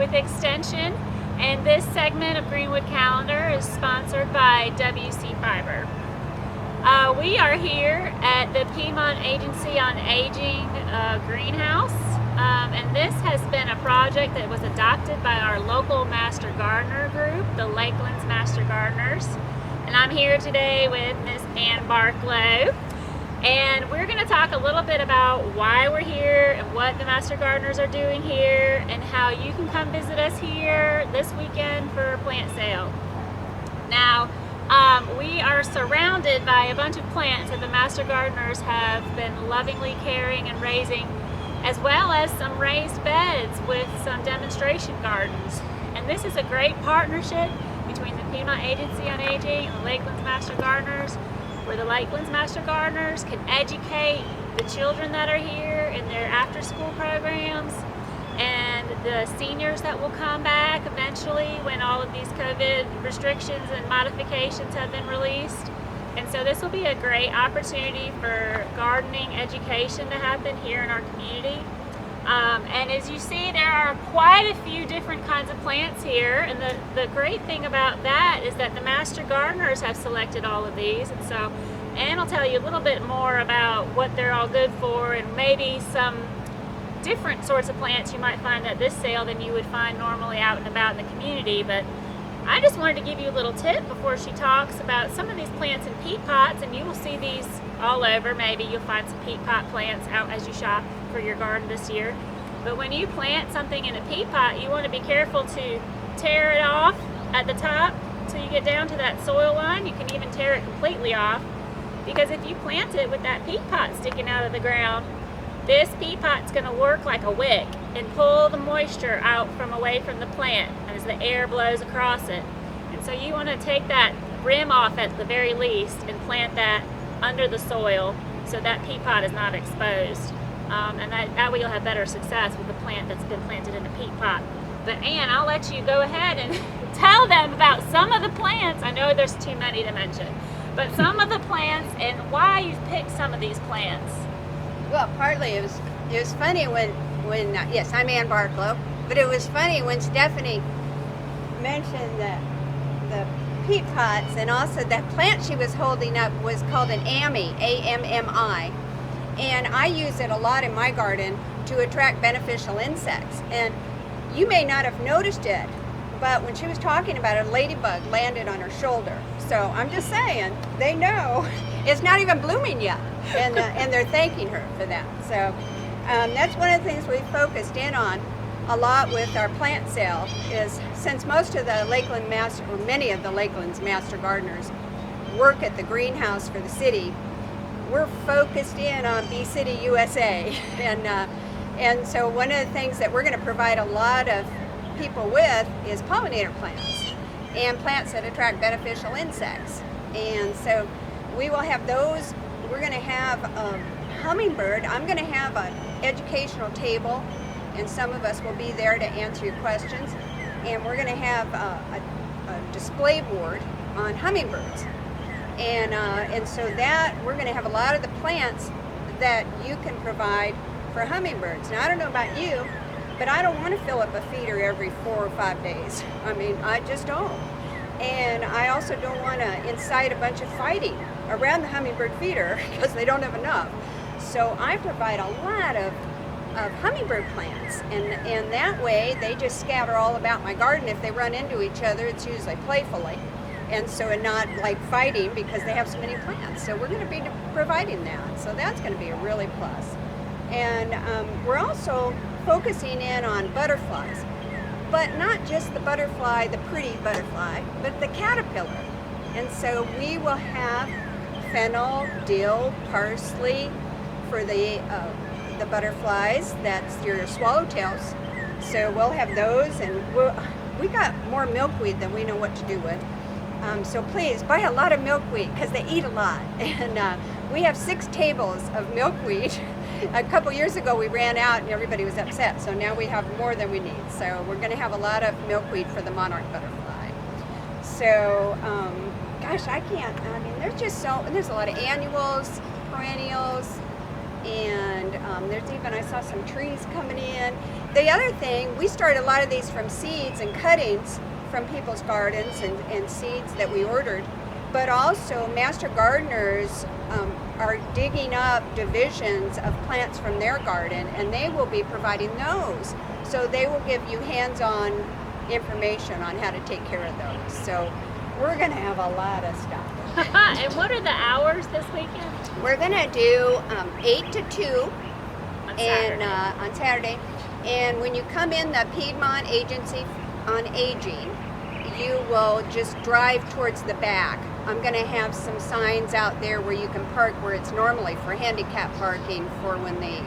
with Extension, and this segment of Greenwood Calendar is sponsored by WC Fiber. We are here at the Piedmont Agency on Aging greenhouse, and this has been a project that was adopted by our local Master Gardener group, the Lakeland's Master Gardeners. And I'm here today with Miss Ann Barklow, and we're going to talk a little bit about why we're here and what the Master Gardeners are doing here and how you can come visit us here this weekend for a plant sale. Now, we are surrounded by a bunch of plants that the Master Gardeners have been lovingly caring and raising, as well as some raised beds with some demonstration gardens. And this is a great partnership between the Piedmont Agency on Aging and the Lakeland's Master Gardeners, where the Lakeland's Master Gardeners can educate the children that are here in their after-school programs, and the seniors that will come back eventually when all of these COVID restrictions and modifications have been released. And so this will be a great opportunity for gardening education to happen here in our community. And as you see, there are quite a few different kinds of plants here, and the great thing about that is that the Master Gardeners have selected all of these. And so Ann will tell you a little bit more about what they're all good for and maybe some different sorts of plants you might find at this sale than you would find normally out and about in the community. But I just wanted to give you a little tip before she talks about some of these plants in peat pots, and you will see these all over. Maybe you'll find some peat pot plants out as you shop for your garden this year. But when you plant something in a peat pot, you want to be careful to tear it off at the top until you get down to that soil line. You can even tear it completely off, because if you plant it with that peat pot sticking out of the ground, this peat pot's going to work like a wick and pull the moisture out from away from the plant as the air blows across it. And so you want to take that rim off at the very least and plant that under the soil so that peat pot is not exposed. And that way you'll have better success with the plant that's been planted in a peat pot. But Ann, I'll let you go ahead and tell them about some of the plants. I know there's too many to mention, but some of the plants and why you picked some of these plants. Well, partly it was funny when yes, I'm Ann Barklow, but it was funny when Stephanie mentioned the peat pots, and also that plant she was holding up was called an AMMI, A-M-M-I, and I use it a lot in my garden to attract beneficial insects. And you may not have noticed it, but when she was talking about it, a ladybug landed on her shoulder. So I'm just saying, they know it's not even blooming yet. And they're thanking her for that. So that's one of the things we focused in on a lot with our plant sale, is since most of the Lakeland Master, or many of the Lakeland's Master Gardeners work at the greenhouse for the city, we're focused in on Bee City, USA. And so one of the things that we're going to provide a lot of people with is pollinator plants and plants that attract beneficial insects. And so we will have those. We're going to have a hummingbird. I'm going to have an educational table, and some of us will be there to answer your questions. And we're going to have a display board on hummingbirds. And so that we're going to have a lot of the plants that you can provide for hummingbirds. Now, I don't know about you, but I don't want to fill up a feeder every 4 or 5 days. I mean, I just don't. And I also don't want to incite a bunch of fighting around the hummingbird feeder because they don't have enough. So I provide a lot of hummingbird plants, and that way they just scatter all about my garden. If they run into each other, it's usually playfully, and so and not like fighting because they have so many plants. So we're going to be providing that. So that's going to be a really plus. And we're also focusing in on butterflies, but not just the butterfly, the pretty butterfly, but the caterpillar. And so we will have fennel, dill, parsley for the butterflies. That's your swallowtails. So we'll have those, and we got more milkweed than we know what to do with. So please buy a lot of milkweed because they eat a lot. And we have 6 tables of milkweed. A couple years ago we ran out and everybody was upset, so now we have more than we need. So we're going to have a lot of milkweed for the monarch butterfly. So, gosh, I mean, there's a lot of annuals, perennials, and there's even, I saw some trees coming in, the other thing, we start a lot of these from seeds and cuttings from people's gardens and seeds that we ordered, but also master gardeners are digging up divisions of plants from their garden, and they will be providing those. So they will give you hands-on information on how to take care of those. So we're going to have a lot of stuff. And what are the hours this weekend? We're going to do 8 to 2 On and Saturday. on Saturday. And when you come in the Piedmont Agency on Aging, you will just drive towards the back. I'm going to have some signs out there where you can park where it's normally for handicap parking for when the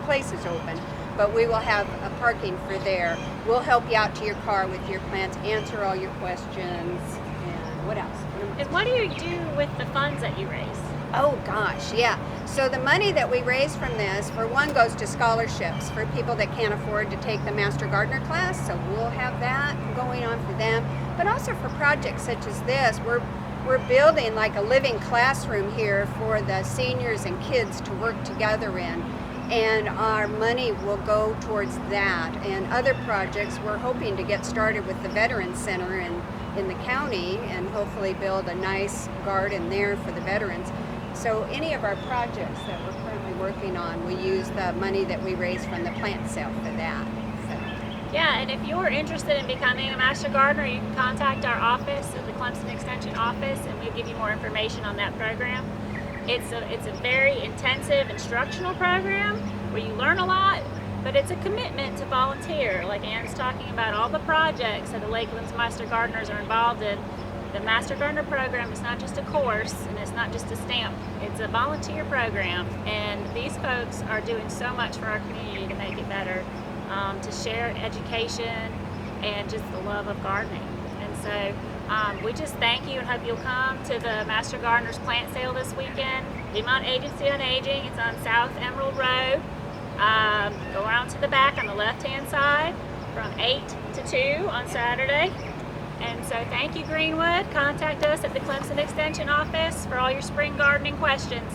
place is open. But we will have a parking for there. We'll help you out to your car with your plants, answer all your questions, and what else? And what do you do with the funds that you raise? Oh gosh, yeah. So the money that we raise from this, for one, goes to scholarships for people that can't afford to take the Master Gardener class. So we'll have that going on for them. But also for projects such as this, we're building like a living classroom here for the seniors and kids to work together in. And our money will go towards that. And other projects, we're hoping to get started with the Veterans Center in the county and hopefully build a nice garden there for the veterans. So any of our projects that we're currently working on, we use the money that we raise from the plant sale for that. So. Yeah, and if you're interested in becoming a Master Gardener, you can contact our office at the Clemson Extension office, and we'll give you more information on that program. It's a very intensive instructional program where you learn a lot, but it's a commitment to volunteer. Like Ann's talking about all the projects that the Lakeland's Master Gardeners are involved in. The Master Gardener program is not just a course and it's not just a stamp. It's a volunteer program, and these folks are doing so much for our community to make it better, to share education and just the love of gardening. And so we just thank you and hope you'll come to the Master Gardeners plant sale this weekend. Piedmont Agency on Aging. It's on South Emerald Road. Go around to the back on the left-hand side from 8 to 2 on Saturday. And so thank you, Greenwood. Contact us at the Clemson Extension office for all your spring gardening questions.